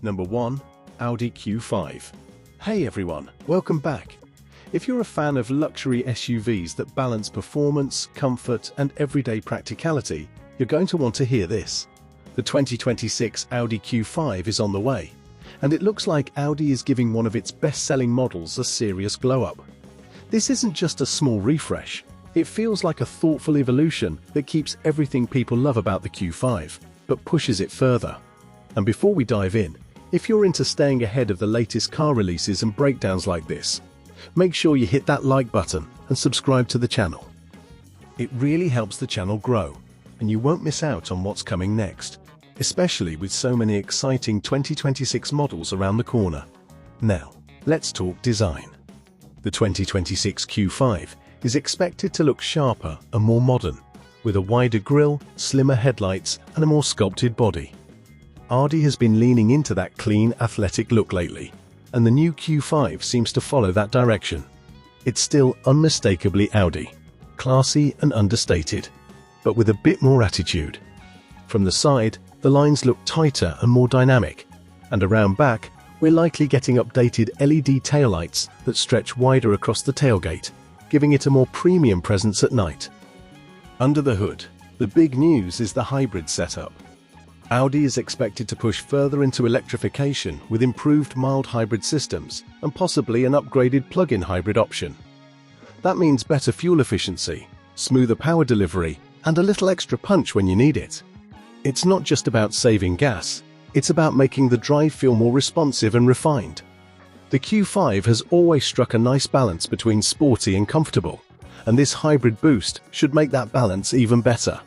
Number 1. Audi Q5. Hey everyone, welcome back. If you're a fan of luxury SUVs that balance performance, comfort, and everyday practicality, you're going to want to hear this. The 2026 Audi Q5 is on the way, and it looks like Audi is giving one of its best-selling models a serious glow-up. This isn't just a small refresh, it feels like a thoughtful evolution that keeps everything people love about the Q5, but pushes it further. And before we dive in, if you're into staying ahead of the latest car releases and breakdowns like this, make sure you hit that like button and subscribe to the channel. It really helps the channel grow, and you won't miss out on what's coming next, especially with so many exciting 2026 models around the corner. Now, let's talk design. The 2026 Q5 is expected to look sharper and more modern, with a wider grille, slimmer headlights, and a more sculpted body. Audi has been leaning into that clean, athletic look lately, and the new Q5 seems to follow that direction. It's still unmistakably Audi, classy and understated, but with a bit more attitude. From the side, the lines look tighter and more dynamic, and around back, we're likely getting updated LED taillights that stretch wider across the tailgate, giving it a more premium presence at night. Under the hood, the big news is the hybrid setup. Audi is expected to push further into electrification with improved mild hybrid systems and possibly an upgraded plug-in hybrid option. That means better fuel efficiency, smoother power delivery, and a little extra punch when you need it. It's not just about saving gas, it's about making the drive feel more responsive and refined. The Q5 has always struck a nice balance between sporty and comfortable, and this hybrid boost should make that balance even better.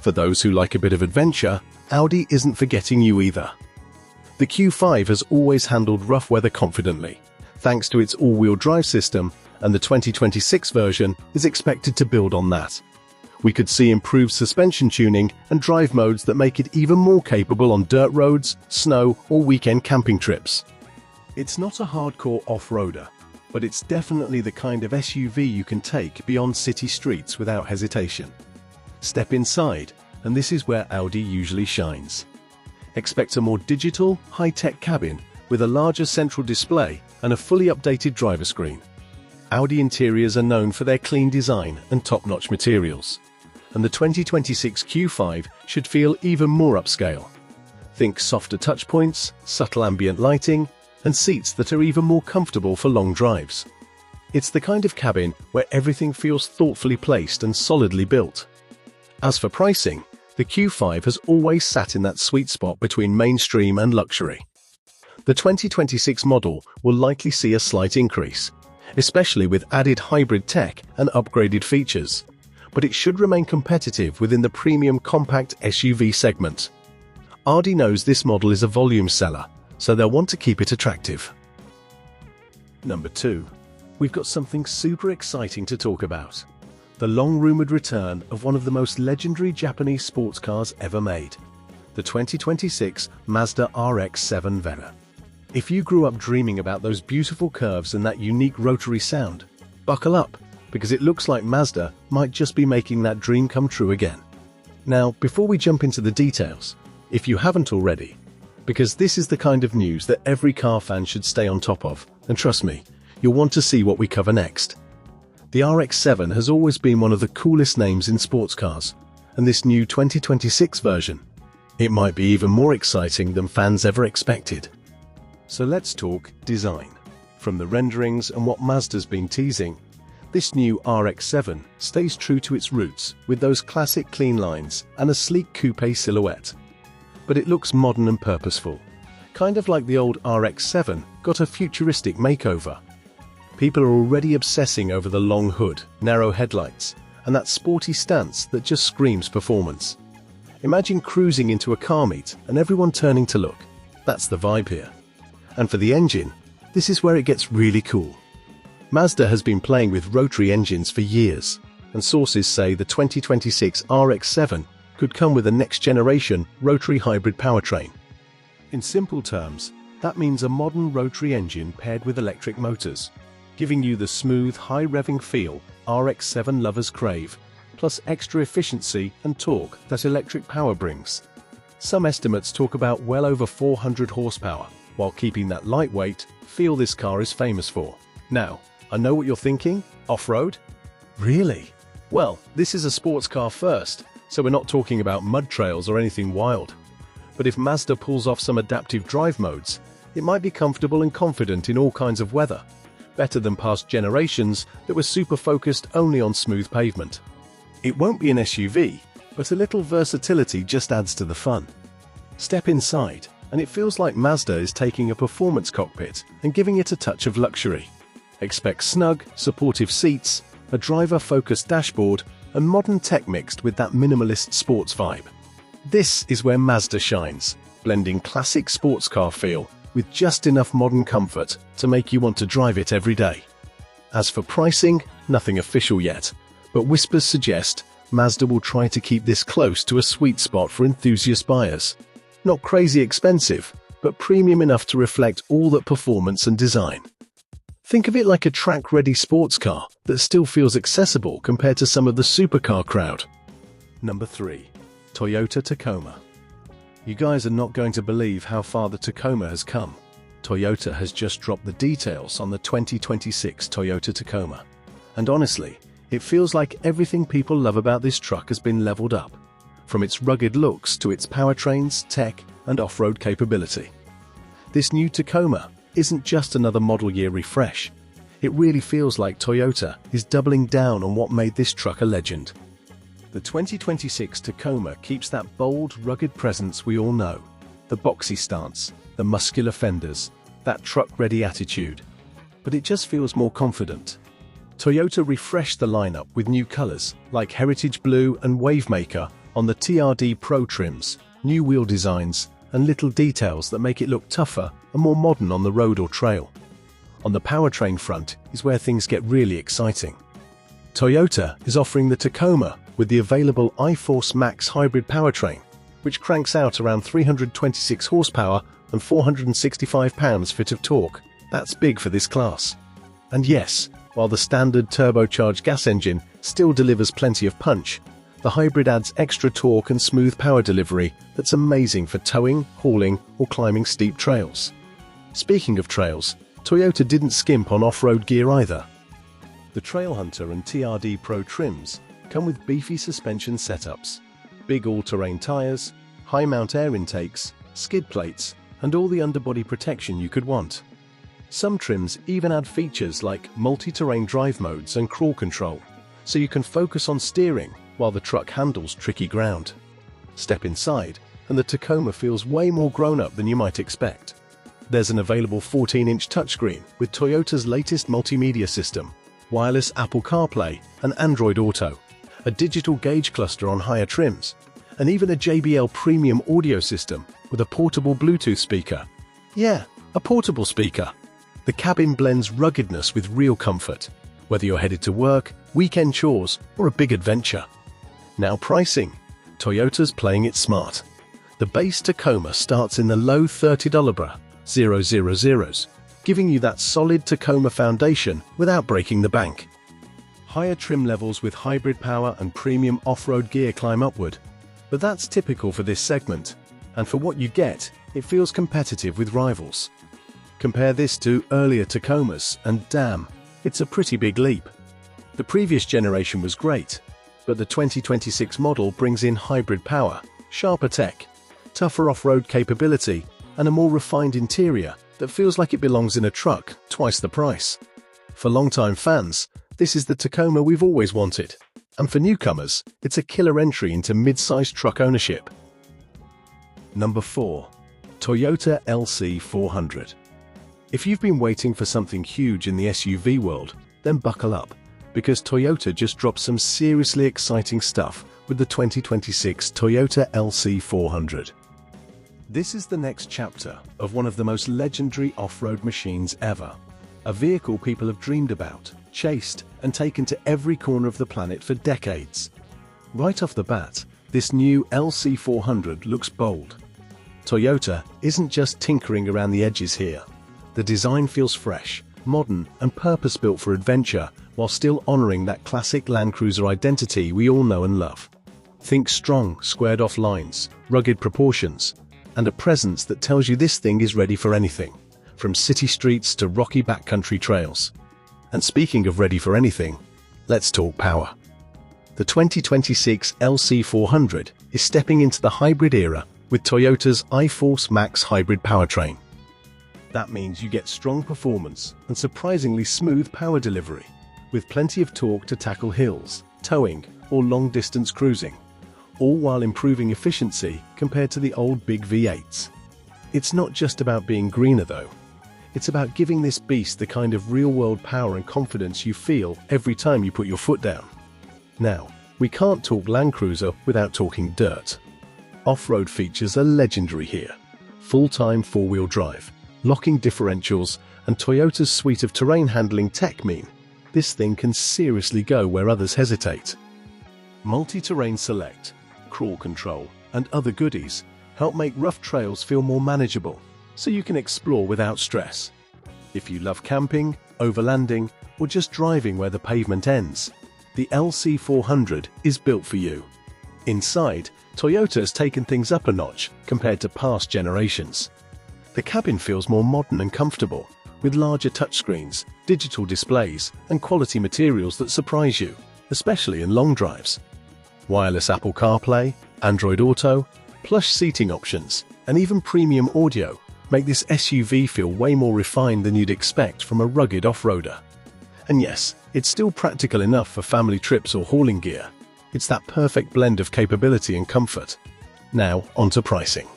For those who like a bit of adventure, Audi isn't forgetting you either. The Q5 has always handled rough weather confidently, thanks to its all-wheel drive system, and the 2026 version is expected to build on that. We could see improved suspension tuning and drive modes that make it even more capable on dirt roads, snow, or weekend camping trips. It's not a hardcore off-roader, but it's definitely the kind of SUV you can take beyond city streets without hesitation. Step inside, and this is where Audi usually shines. Expect a more digital, high-tech cabin with a larger central display and a fully updated driver screen. Audi interiors are known for their clean design and top-notch materials, and the 2026 Q5 should feel even more upscale. Think softer touchpoints, subtle ambient lighting, and seats that are even more comfortable for long drives. It's the kind of cabin where everything feels thoughtfully placed and solidly built. As for pricing, the Q5 has always sat in that sweet spot between mainstream and luxury. The 2026 model will likely see a slight increase, especially with added hybrid tech and upgraded features, but it should remain competitive within the premium compact SUV segment. Audi knows this model is a volume seller, so they'll want to keep it attractive. Number 2. We've got something super exciting to talk about. The long-rumored return of one of the most legendary Japanese sports cars ever made, the 2026 Mazda RX-7 Vera. If you grew up dreaming about those beautiful curves and that unique rotary sound, buckle up, because it looks like Mazda might just be making that dream come true again. Now, before we jump into the details, if you haven't already, because this is the kind of news that every car fan should stay on top of, and trust me, you'll want to see what we cover next. The RX-7 has always been one of the coolest names in sports cars, and this new 2026 version, it might be even more exciting than fans ever expected. So let's talk design. From the renderings and what Mazda's been teasing, this new RX-7 stays true to its roots with those classic clean lines and a sleek coupe silhouette. But it looks modern and purposeful, kind of like the old RX-7 got a futuristic makeover. People are already obsessing over the long hood, narrow headlights, and that sporty stance that just screams performance. Imagine cruising into a car meet and everyone turning to look. That's the vibe here. And for the engine, this is where it gets really cool. Mazda has been playing with rotary engines for years, and sources say the 2026 RX-7 could come with a next-generation rotary hybrid powertrain. In simple terms, that means a modern rotary engine paired with electric motors, giving you the smooth, high-revving feel RX-7 lovers crave, plus extra efficiency and torque that electric power brings. Some estimates talk about well over 400 horsepower, while keeping that lightweight feel this car is famous for. Now, I know what you're thinking, off-road? Really? Well, this is a sports car first, so we're not talking about mud trails or anything wild. But if Mazda pulls off some adaptive drive modes, it might be comfortable and confident in all kinds of weather, better than past generations that were super focused only on smooth pavement. It won't be an SUV, but a little versatility just adds to the fun. Step inside, and it feels like Mazda is taking a performance cockpit and giving it a touch of luxury. Expect snug, supportive seats, a driver-focused dashboard, and modern tech mixed with that minimalist sports vibe. This is where Mazda shines, blending classic sports car feel with just enough modern comfort to make you want to drive it every day. As for pricing, nothing official yet, but whispers suggest Mazda will try to keep this close to a sweet spot for enthusiast buyers. Not crazy expensive, but premium enough to reflect all that performance and design. Think of it like a track-ready sports car that still feels accessible compared to some of the supercar crowd. Number 3. Toyota Tacoma. You guys are not going to believe how far the Tacoma has come. Toyota has just dropped the details on the 2026 Toyota Tacoma. And honestly, it feels like everything people love about this truck has been leveled up, from its rugged looks to its powertrains, tech, and off-road capability. This new Tacoma isn't just another model year refresh. It really feels like Toyota is doubling down on what made this truck a legend. The 2026 Tacoma keeps that bold, rugged presence we all know. The boxy stance, the muscular fenders, that truck-ready attitude. But it just feels more confident. Toyota refreshed the lineup with new colors like Heritage Blue and Wavemaker on the TRD Pro trims, new wheel designs, and little details that make it look tougher and more modern on the road or trail. On the powertrain front is where things get really exciting. Toyota is offering the Tacoma with the available iForce Max hybrid powertrain, which cranks out around 326 horsepower and 465 pounds-feet of torque. That's big for this class. And yes, while the standard turbocharged gas engine still delivers plenty of punch, the hybrid adds extra torque and smooth power delivery that's amazing for towing, hauling, or climbing steep trails. Speaking of trails, Toyota didn't skimp on off-road gear either. The Trailhunter and TRD Pro trims come with beefy suspension setups, big all-terrain tires, high-mount air intakes, skid plates, and all the underbody protection you could want. Some trims even add features like multi-terrain drive modes and crawl control, so you can focus on steering while the truck handles tricky ground. Step inside, and the Tacoma feels way more grown-up than you might expect. There's an available 14-inch touchscreen with Toyota's latest multimedia system, wireless Apple CarPlay and Android Auto, a digital gauge cluster on higher trims, and even a JBL premium audio system with a portable Bluetooth speaker. Yeah, a portable speaker. The cabin blends ruggedness with real comfort, whether you're headed to work, weekend chores, or a big adventure. Now pricing. Toyota's playing it smart. The base Tacoma starts in the low $30,000s, giving you that solid Tacoma foundation without breaking the bank. Higher trim levels with hybrid power and premium off-road gear climb upward, but that's typical for this segment, and for what you get, it feels competitive with rivals. Compare this to earlier Tacomas, and damn, it's a pretty big leap. The previous generation was great, but the 2026 model brings in hybrid power, sharper tech, tougher off-road capability, and a more refined interior that feels like it belongs in a truck twice the price. For longtime fans, this is the Tacoma we've always wanted, and for newcomers, it's a killer entry into mid-sized truck ownership. Number 4. Toyota LC400. If you've been waiting for something huge in the SUV world, then buckle up, because Toyota just dropped some seriously exciting stuff with the 2026 Toyota LC400. This is the next chapter of one of the most legendary off-road machines ever. A vehicle people have dreamed about, chased, and taken to every corner of the planet for decades. Right off the bat, this new LC400 looks bold. Toyota isn't just tinkering around the edges here. The design feels fresh, modern, and purpose-built for adventure, while still honoring that classic Land Cruiser identity we all know and love. Think strong, squared-off lines, rugged proportions, and a presence that tells you this thing is ready for anything, from city streets to rocky backcountry trails. And speaking of ready for anything, let's talk power. The 2026 LC400 is stepping into the hybrid era with Toyota's iForce Max hybrid powertrain. That means you get strong performance and surprisingly smooth power delivery, with plenty of torque to tackle hills, towing, or long-distance cruising, all while improving efficiency compared to the old big V8s. It's not just about being greener though. It's about giving this beast the kind of real-world power and confidence you feel every time you put your foot down. Now, we can't talk Land Cruiser without talking dirt. Off-road features are legendary here. Full-time four-wheel drive, locking differentials, and Toyota's suite of terrain handling tech mean this thing can seriously go where others hesitate. Multi-terrain select, crawl control, and other goodies help make rough trails feel more manageable, so you can explore without stress. If you love camping, overlanding, or just driving where the pavement ends, the LC400 is built for you. Inside, Toyota has taken things up a notch compared to past generations. The cabin feels more modern and comfortable, with larger touchscreens, digital displays, and quality materials that surprise you, especially in long drives. Wireless Apple CarPlay, Android Auto, plush seating options, and even premium audio make this SUV feel way more refined than you'd expect from a rugged off-roader. And yes, it's still practical enough for family trips or hauling gear. It's that perfect blend of capability and comfort. Now, onto pricing.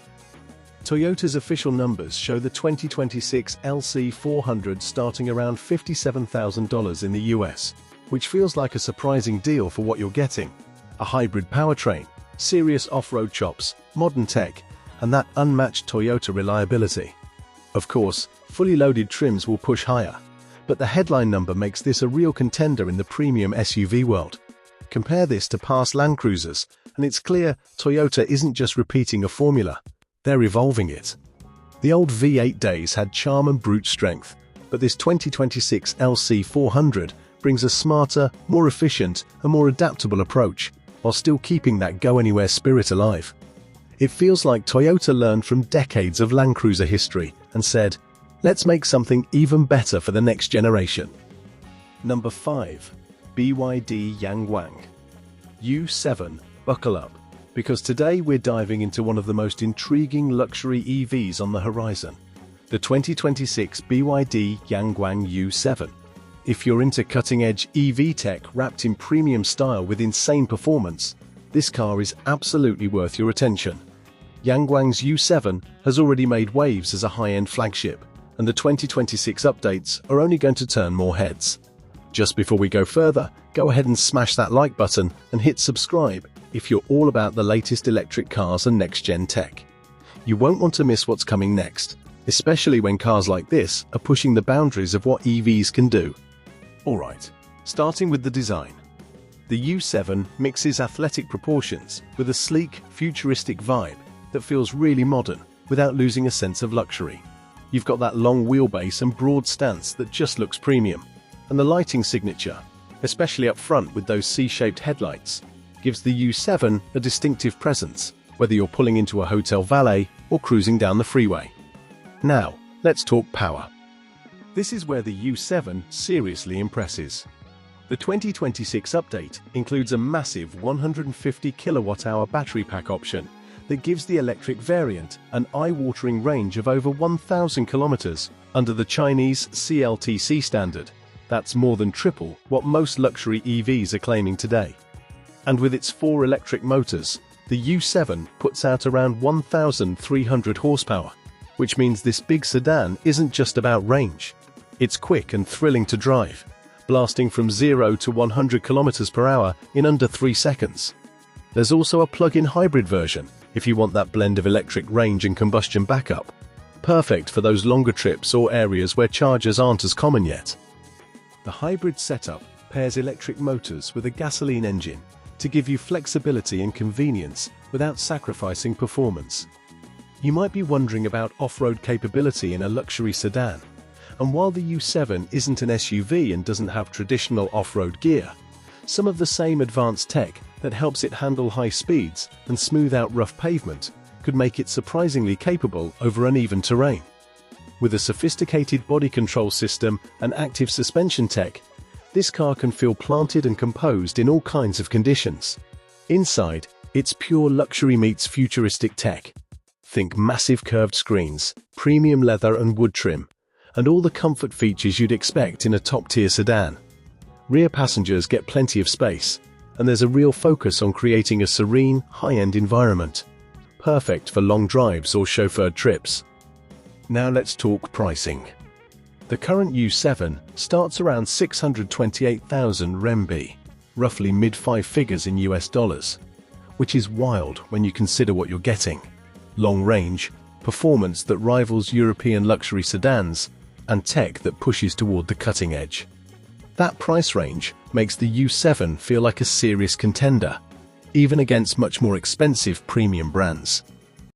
Toyota's official numbers show the 2026 LC400 starting around $57,000 in the US, which feels like a surprising deal for what you're getting. A hybrid powertrain, serious off-road chops, modern tech, and that unmatched Toyota reliability. Of course, fully loaded trims will push higher, but the headline number makes this a real contender in the premium SUV world. Compare this to past Land Cruisers, and it's clear Toyota isn't just repeating a formula, they're evolving it. The old V8 days had charm and brute strength, but this 2026 LC400 brings a smarter, more efficient, and more adaptable approach, while still keeping that go-anywhere spirit alive. It feels like Toyota learned from decades of Land Cruiser history and said, let's make something even better for the next generation. Number 5. BYD Yangwang U7. Buckle up, because today we're diving into one of the most intriguing luxury EVs on the horizon, the 2026 BYD Yangwang U7. If you're into cutting-edge EV tech wrapped in premium style with insane performance, this car is absolutely worth your attention. Yangwang's U7 has already made waves as a high-end flagship, and the 2026 updates are only going to turn more heads. Just before we go further, go ahead and smash that like button and hit subscribe if you're all about the latest electric cars and next-gen tech. You won't want to miss what's coming next, especially when cars like this are pushing the boundaries of what EVs can do. Alright, starting with the design. The U7 mixes athletic proportions with a sleek, futuristic vibe that feels really modern without losing a sense of luxury. You've got that long wheelbase and broad stance that just looks premium, and the lighting signature, especially up front with those C-shaped headlights, gives the U7 a distinctive presence, whether you're pulling into a hotel valet or cruising down the freeway. Now, let's talk power. This is where the U7 seriously impresses. The 2026 update includes a massive 150 kWh battery pack option that gives the electric variant an eye-watering range of over 1,000 kilometers under the Chinese CLTC standard. That's more than triple what most luxury EVs are claiming today. And with its 4 electric motors, the U7 puts out around 1,300 horsepower, which means this big sedan isn't just about range. It's quick and thrilling to drive, blasting from 0 to 100 kilometers per hour in under 3 seconds. There's also a plug-in hybrid version if you want that blend of electric range and combustion backup. Perfect for those longer trips or areas where chargers aren't as common yet. The hybrid setup pairs electric motors with a gasoline engine to give you flexibility and convenience without sacrificing performance. You might be wondering about off-road capability in a luxury sedan. And while the U7 isn't an SUV and doesn't have traditional off-road gear, Some of the same advanced tech that helps it handle high speeds and smooth out rough pavement could make it surprisingly capable over uneven terrain. With a sophisticated body control system and active suspension tech, this car can feel planted and composed in all kinds of conditions. Inside, it's pure luxury meets futuristic tech. Think massive curved screens, premium leather and wood trim, and all the comfort features you'd expect in a top-tier sedan. Rear passengers get plenty of space, and there's a real focus on creating a serene, high-end environment. Perfect for long drives or chauffeured trips. Now let's talk pricing. The current U7 starts around 628,000 RMB, roughly mid-five figures in US dollars, which is wild when you consider what you're getting. Long range, performance that rivals European luxury sedans, and tech that pushes toward the cutting edge. That price range makes the U7 feel like a serious contender, even against much more expensive premium brands.